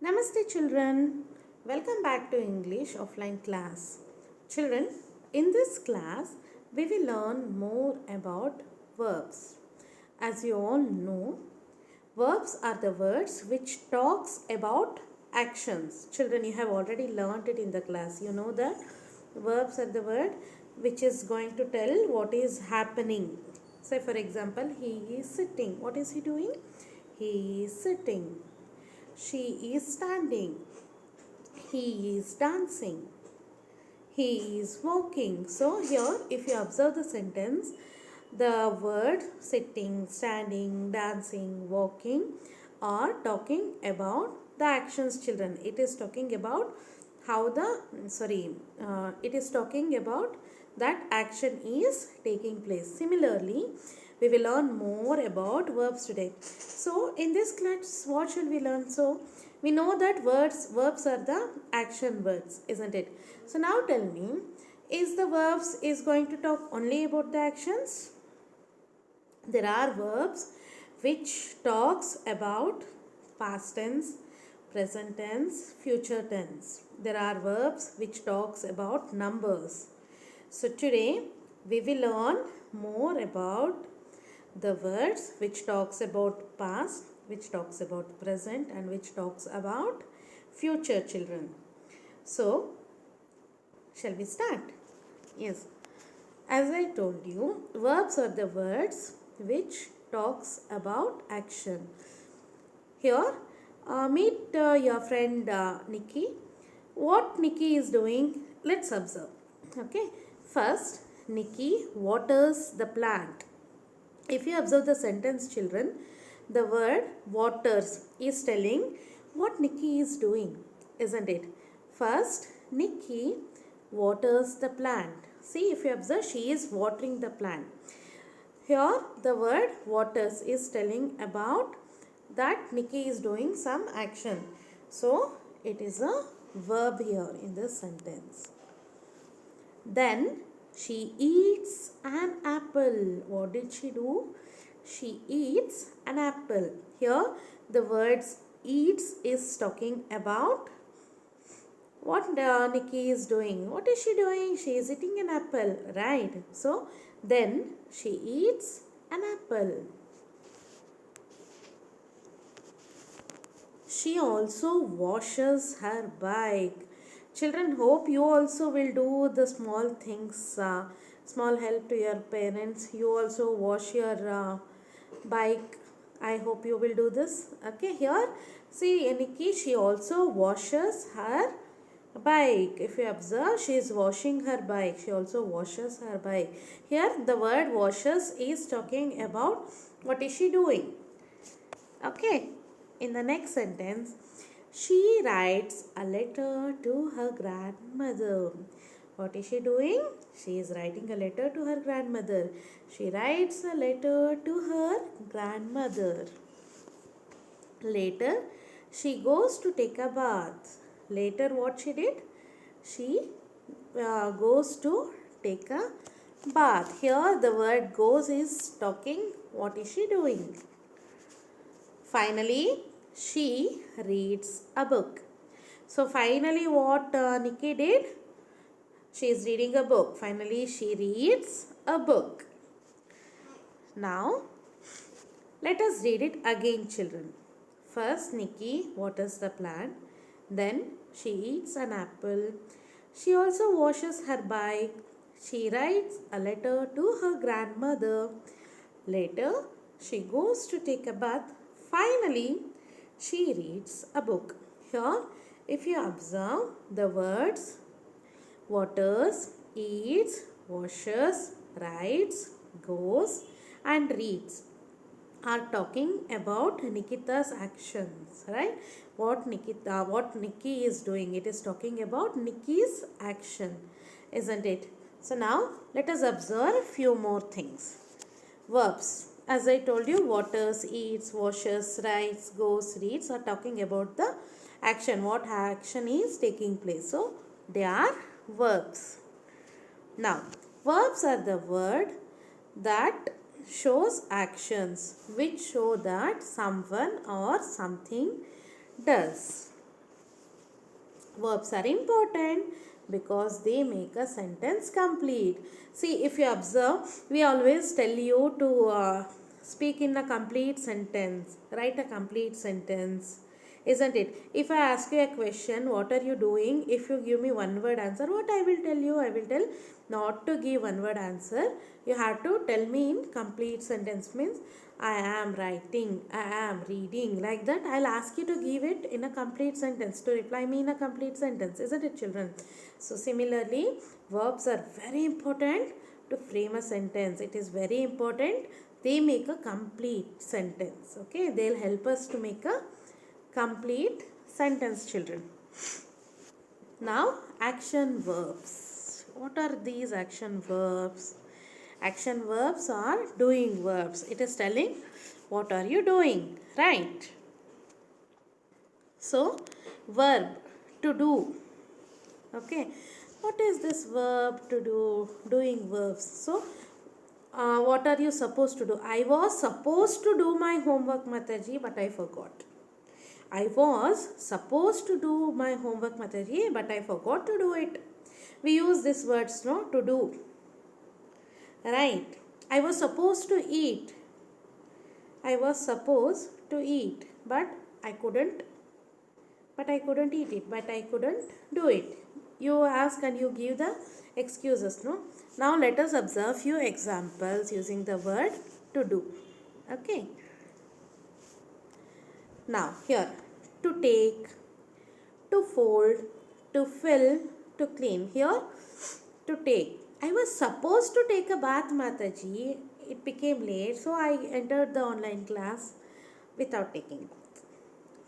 Namaste children. Welcome back to English offline class. Children, in this class we will learn more about verbs. As you all know, verbs are the words which talks about actions. Children, you have already learned it in the class. You know that verbs are the word which is going to tell what is happening. Say for example, he is sitting. What is he doing? He is sitting. She is standing. He is dancing. He is walking. So here if you observe the sentence, the word sitting, standing, dancing, walking are talking about the actions, children. It is talking about it is talking about that action is taking place. Similarly, we will learn more about verbs today. So in this class, what shall we learn? So we know that verbs are the action words, isn't it? So now tell me, is the verbs is going to talk only about the actions? There are verbs which talks about past tense, present tense, future tense. There are verbs which talks about numbers. So today we will learn more about the words which talks about past, which talks about present, and which talks about future, children. So shall we start? Yes. As I told you, verbs are the words which talks about action. Here, meet your friend Nikki. What Nikki is doing, let's observe. Okay. First, Nikki waters the plant. If you observe the sentence, children, the word waters is telling what Nikki is doing, isn't it? First, Nikki waters the plant. See, if you observe, she is watering the plant. Here, the word waters is telling about that Nikki is doing some action. So, it is a verb here in this sentence. Then, she eats an apple. What did she do? She eats an apple. Here, the words eats is talking about what Nikki is doing. What is she doing? She is eating an apple, right? So, then she eats an apple. She also washes her bike. Children, hope you also will do the small things, small help to your parents. You also wash your bike. I hope you will do this. Okay, here, see Nikki, she also washes her bike. If you observe, she is washing her bike. She also washes her bike. Here, the word washes is talking about what is she doing. Okay. In the next sentence, she writes a letter to her grandmother. What is she doing? She is writing a letter to her grandmother. She writes a letter to her grandmother. Later, she goes to take a bath. Later, what she did? She goes to take a bath. Here, the word goes is talking what is she doing. Finally, she reads a book. So finally what Nikki did? She is reading a book. Finally she reads a book. Now let us read it again, children. First Nikki waters the plant. Then she eats an apple. She also washes her bike. She writes a letter to her grandmother. Later she goes to take a bath. Finally, she reads a book. Here, if you observe the words waters, eats, washes, writes, goes and reads are talking about Nikita's actions, right? What Nikki is doing. It is talking about Nikki's action, isn't it? So now, let us observe few more things. Verbs. As I told you, waters, eats, washes, writes, goes, reads are talking about the action. What action is taking place. So, they are verbs. Now, verbs are the word that shows actions which show that someone or something does. Verbs are important because they make a sentence complete. See, if you observe, we always tell you to speak in a complete sentence, write a complete sentence, isn't it? If I ask you a question, what are you doing? If you give me one word answer, what I will tell you? I will tell not to give one word answer. You have to tell me in complete sentence, means I am writing, I am reading, like that. I'll ask you to give it in a complete sentence, to reply me in a complete sentence, isn't it, children? So similarly, verbs are very important to frame a sentence. It is very important. They make a complete sentence. Okay, they'll help us to make a complete sentence, children. Now, action verbs. What are these action verbs? Action verbs are doing verbs. It is telling what are you doing, right? So, verb to do. Okay, what is this verb to do? Doing verbs. So, what are you supposed to do? I was supposed to do my homework, Mataji, but I forgot. I was supposed to do my homework, Mataji, but I forgot to do it. We use these words, no, to do. Right. I was supposed to eat. I was supposed to eat, but I couldn't. But I couldn't eat it. But I couldn't do it. You ask and you give the excuses, no? Now let us observe few examples using the word to do. Okay. Now here, to take, to fold, to fill, to clean. Here, to take. I was supposed to take a bath, Mataji. It became late, so I entered the online class without taking bath.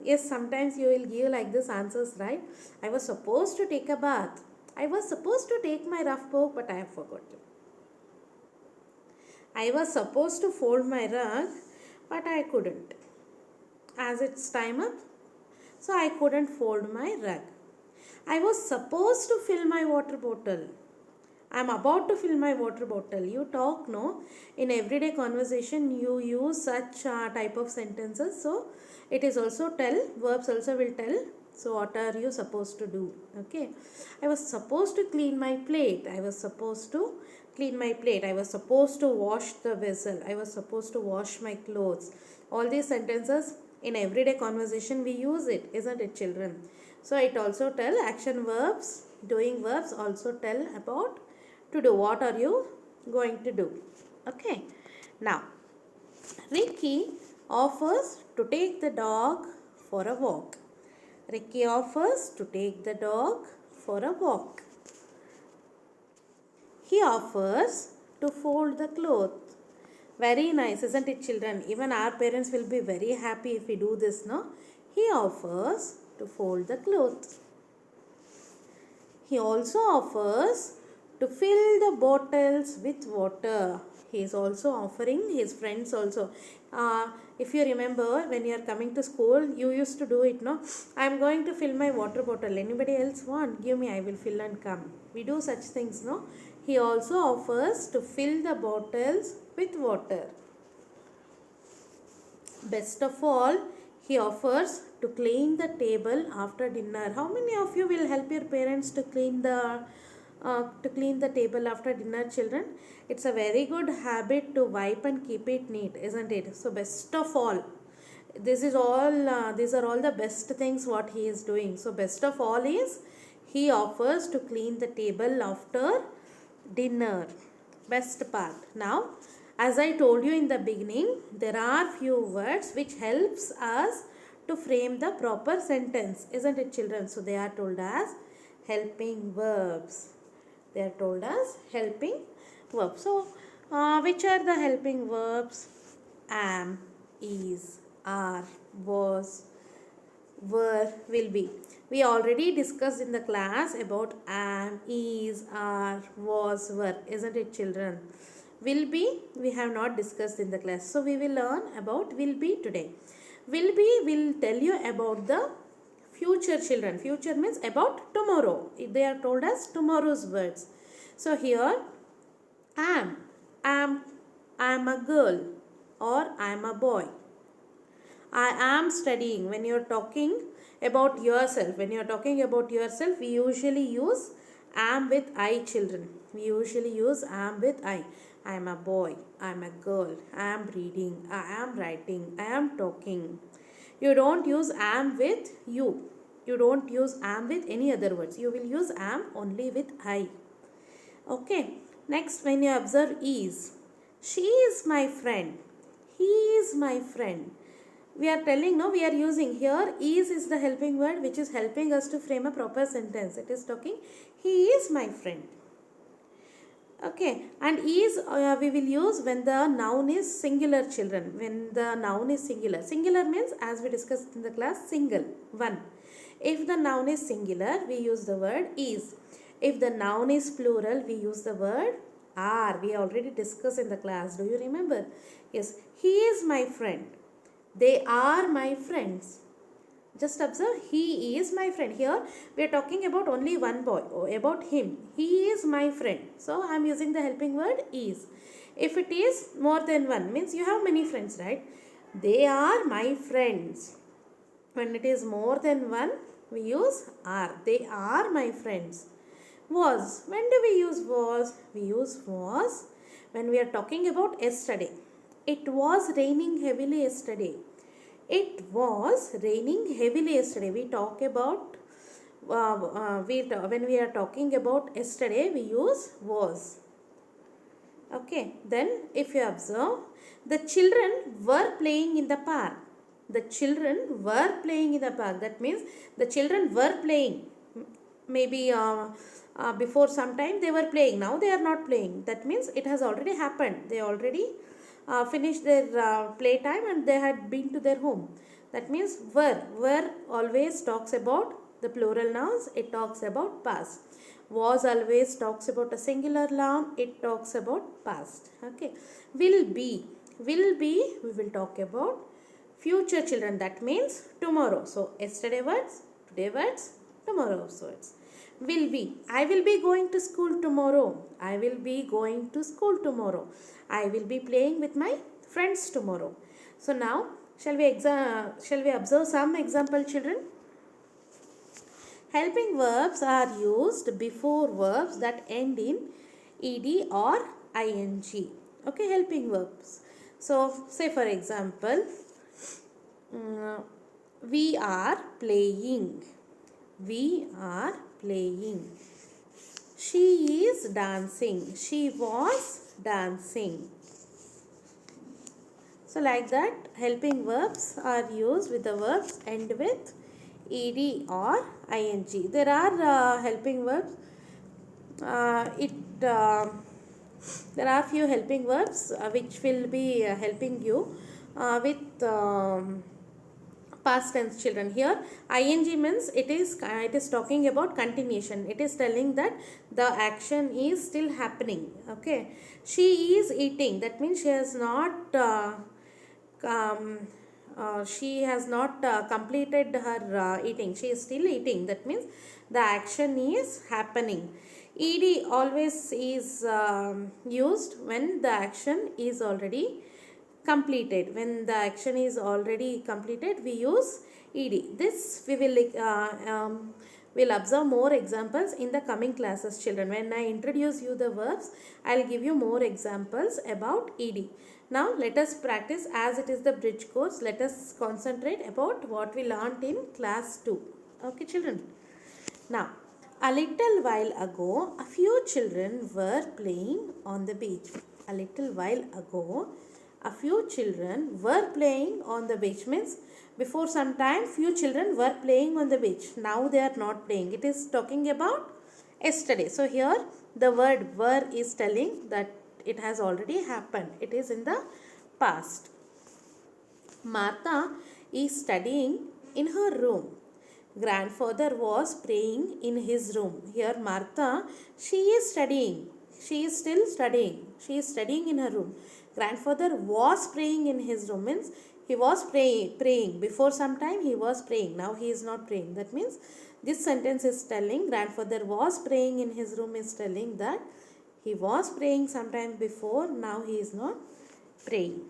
Yes, sometimes you will give like this answers, right? I was supposed to take a bath. I was supposed to take my rough book, but I have forgotten. I was supposed to fold my rug, but I couldn't. As it's time up, so I couldn't fold my rug. I was supposed to fill my water bottle. I'm about to fill my water bottle. You talk, no? In everyday conversation, you use such type of sentences. So, it is also tell. Verbs also will tell. So, what are you supposed to do? Okay. I was supposed to clean my plate. I was supposed to clean my plate. I was supposed to wash the vessel. I was supposed to wash my clothes. All these sentences in everyday conversation we use it, isn't it, children? So, it also tell action verbs, doing verbs also tell about to do. What are you going to do? Okay. Now, Ricky offers to take the dog for a walk. Ricky offers to take the dog for a walk. He offers to fold the cloth. Very nice, isn't it, children? Even our parents will be very happy if we do this, no? He offers to fold the cloth. He also offers to fill the bottles with water. He is also offering his friends also. If you remember, when you are coming to school, you used to do it, no? I am going to fill my water bottle. Anybody else want? Give me, I will fill and come. We do such things, no? He also offers to fill the bottles with water. Best of all, he offers to clean the table after dinner. How many of you will help your parents to clean the table after dinner, children? It's a very good habit to wipe and keep it neat, isn't it? So best of all, these are all the best things what he is doing. So best of all is he offers to clean the table after dinner. Best part. Now, as I told you in the beginning, there are few words which helps us to frame the proper sentence, isn't it, children? So they are told as helping verbs. They are told as helping verbs. So, which are the helping verbs? Am, is, are, was, were, will be. We already discussed in the class about am, is, are, was, were, isn't it, children? Will be, we have not discussed in the class. So, we will learn about will be today. Will be will tell you about the future, children. Future means about tomorrow. They are told as tomorrow's words. So, here, am a girl or I am a boy. I am studying. When you're talking about yourself, we usually use am with I, children. We usually use am with I. I am a boy. I am a girl. I am reading. I am writing. I am talking. You don't use am with you. You don't use am with any other words. You will use am only with I. Okay. Next, when you observe is, she is my friend. He is my friend. We are telling, no, we are using here is the helping word which is helping us to frame a proper sentence. It is talking, he is my friend. Okay, and is we will use when the noun is singular, children. When the noun is singular. Singular means, as we discussed in the class, single, one. If the noun is singular, we use the word is. If the noun is plural, we use the word are. We already discussed in the class. Do you remember? Yes, he is my friend. They are my friends. Just observe, he is my friend. Here we are talking about only one boy, about him. He is my friend. So I am using the helping word is. If it is more than one, means you have many friends, right? They are my friends. When it is more than one, we use are. They are my friends. Was. When do we use was? We use was when we are talking about yesterday. It was raining heavily yesterday. It was raining heavily yesterday. We talk about, when we are talking about yesterday, we use was. Okay, then if you observe, the children were playing in the park. The children were playing in the park. That means the children were playing. Maybe before some time they were playing. Now they are not playing. That means it has already happened. They already finished their playtime and they had been to their home. That means were always talks about the plural nouns. It talks about past. Was always talks about a singular noun. It talks about past. Okay. Will be we will talk about future, children. That means tomorrow. So yesterday words, today words, tomorrow's words. Will be. I will be going to school tomorrow. I will be going to school tomorrow. I will be playing with my friends tomorrow. So now, shall we observe some example, children? Helping verbs are used before verbs that end in ed or ing. Okay, helping verbs. So, say for example, we are playing. We are playing. She is dancing. She was dancing. So like that, helping verbs are used with the verbs end with ed or ing. There are helping verbs. There are few helping verbs which will be helping you with past tense, children. Here ing means it is talking about continuation. It is telling that the action is still happening. Okay, she is eating. That means she has not completed her eating. She is still eating. That means the action is happening. Ed always is used when the action is already completed. When the action is already completed, we use ed. This we will observe more examples in the coming classes, children. When I introduce you the verbs, I'll give you more examples about ed. Now let us practice, as it is the bridge course. Let us concentrate about what we learnt in class 2. Okay, children. Now, a little while ago, a few children were playing on the beach. A little while ago, a few children were playing on the beach. Means before some time, few children were playing on the beach. Now they are not playing. It is talking about yesterday. So here the word were is telling that it has already happened. It is in the past. Martha is studying in her room. Grandfather was praying in his room. Here Martha, she is studying. She is still studying. She is studying in her room. Grandfather was praying in his room. Means he was praying. Before some time he was praying. Now he is not praying. That means this sentence is telling grandfather was praying in his room is telling that he was praying sometime before. Now he is not praying.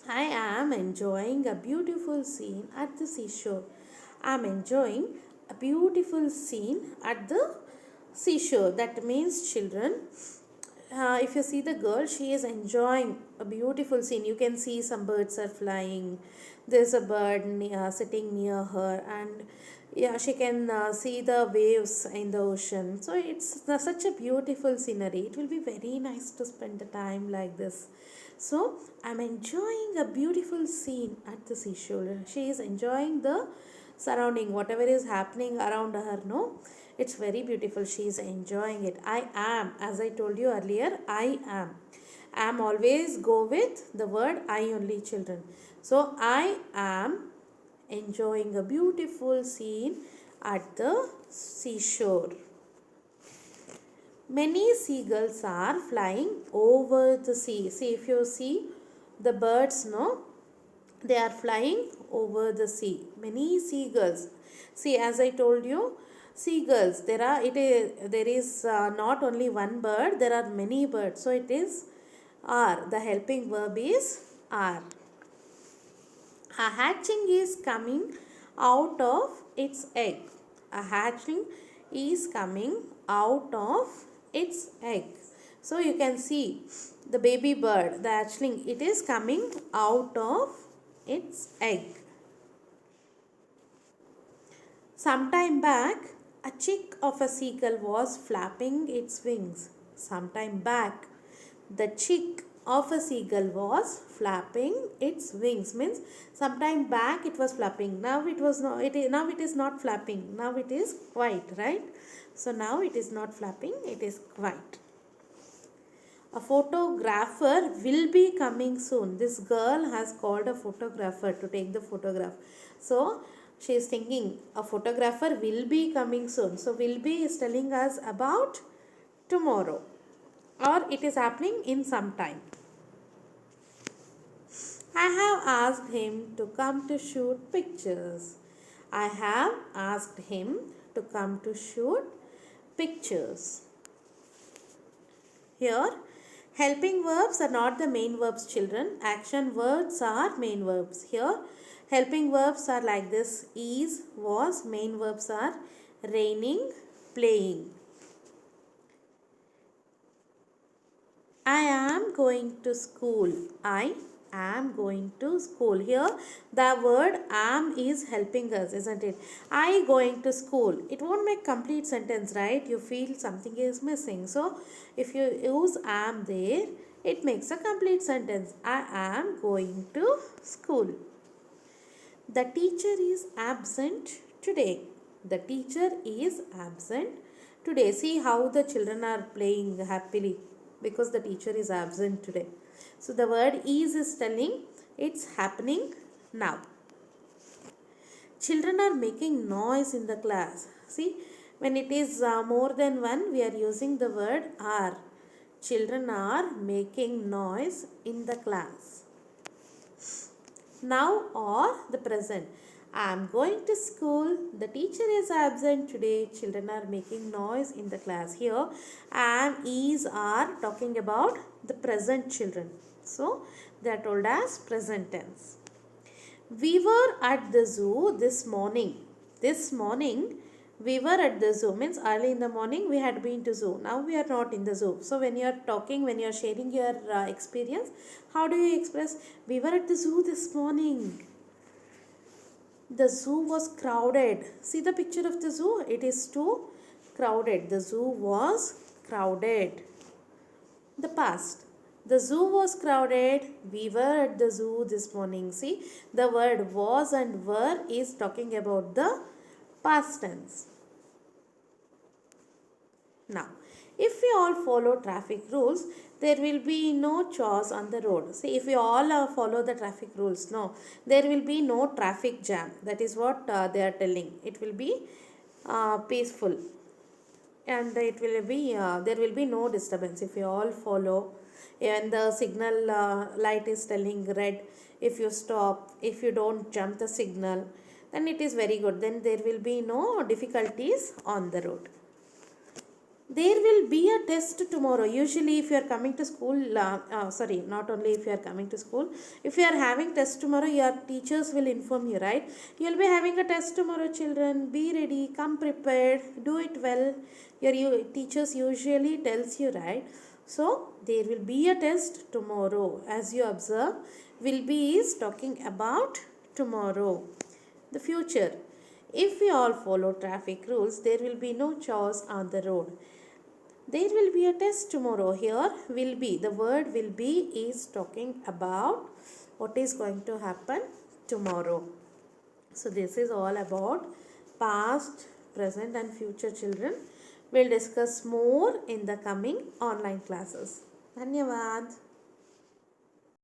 I am enjoying a beautiful scene at the seashore. I am enjoying a beautiful scene at the seashore. That means, children, if you see the girl, she is enjoying a beautiful scene. You can see some birds are flying. There's a bird sitting near her, and yeah, she can see the waves in the ocean. So it's such a beautiful scenery. It will be very nice to spend the time like this. So I'm enjoying a beautiful scene at the seashore. She is enjoying the surrounding, whatever is happening around her. No, it's very beautiful. She is enjoying it. I am, as I told you earlier, I am. Am always go with the word I only, children. So I am enjoying a beautiful scene at the seashore. Many seagulls are flying over the sea. See, if you see the birds, no, they are flying over the sea. Many seagulls. See, as I told you, seagulls. There is not only one bird. There are many birds. So it is are. The helping verb is are. A hatching is coming out of its egg. A hatching is coming out of its egg. So you can see the baby bird, the hatchling, it is coming out of its egg. Sometime back, a chick of a seagull was flapping its wings. Sometime back, the chick of a seagull was flapping its wings. Means sometime back it was flapping. Now it was not. Now it is not flapping. Now it is quiet, right? So now it is not flapping. It is quiet. A photographer will be coming soon. This girl has called a photographer to take the photograph. So she is thinking a photographer will be coming soon. So will be is telling us about tomorrow, or it is happening in some time. I have asked him to come to shoot pictures. I have asked him to come to shoot pictures. Here, helping verbs are not the main verbs, children. Action words are main verbs. Here, helping verbs are like this: is, was. Main verbs are raining, playing. I am going to school. I am going to school. Here the word am is helping us, isn't it? I going to school. It won't make complete sentence, right? You feel something is missing. So if you use am there, it makes a complete sentence. I am going to school. The teacher is absent today. The teacher is absent today. See how the children are playing happily because the teacher is absent today. So the word is telling it's happening now. Children are making noise in the class. See, when it is more than one, we are using the word are. Children are making noise in the class. Now or the present. I am going to school. The teacher is absent today. Children are making noise in the class. Here, am, is, are talking about the present children. So, they are told as present tense. We were at the zoo this morning. This morning, we were at the zoo. Means early in the morning, we had been to zoo. Now, we are not in the zoo. So, when you are talking, when you are sharing your experience, how do you express? We were at the zoo this morning. The zoo was crowded. See the picture of the zoo? It is too crowded. The zoo was crowded. The past. The zoo was crowded. We were at the zoo this morning. See, the word was and were is talking about the past tense. Now, if we all follow traffic rules, there will be no chores on the road. See, if we all follow the traffic rules, no, there will be no traffic jam. That is what they are telling. It will be peaceful, and it will be there will be no disturbance if you all follow. And the signal light is telling red. If you stop, if you don't jump the signal, then it is very good. Then there will be no difficulties on the road. There will be a test tomorrow. Usually if you are coming to school, sorry, not only if you are coming to school, if you are having test tomorrow, your teachers will inform you, right? You will be having a test tomorrow, children, be ready, come prepared, do it well. Your teachers usually tells you, right? So there will be a test tomorrow. As you observe, will be is talking about tomorrow, the future. If we all follow traffic rules, there will be no chaos on the road. There will be a test tomorrow. Here will be, the word will be is talking about what is going to happen tomorrow. So this is all about past, present and future, children. We'll discuss more in the coming online classes. Dhanyavad.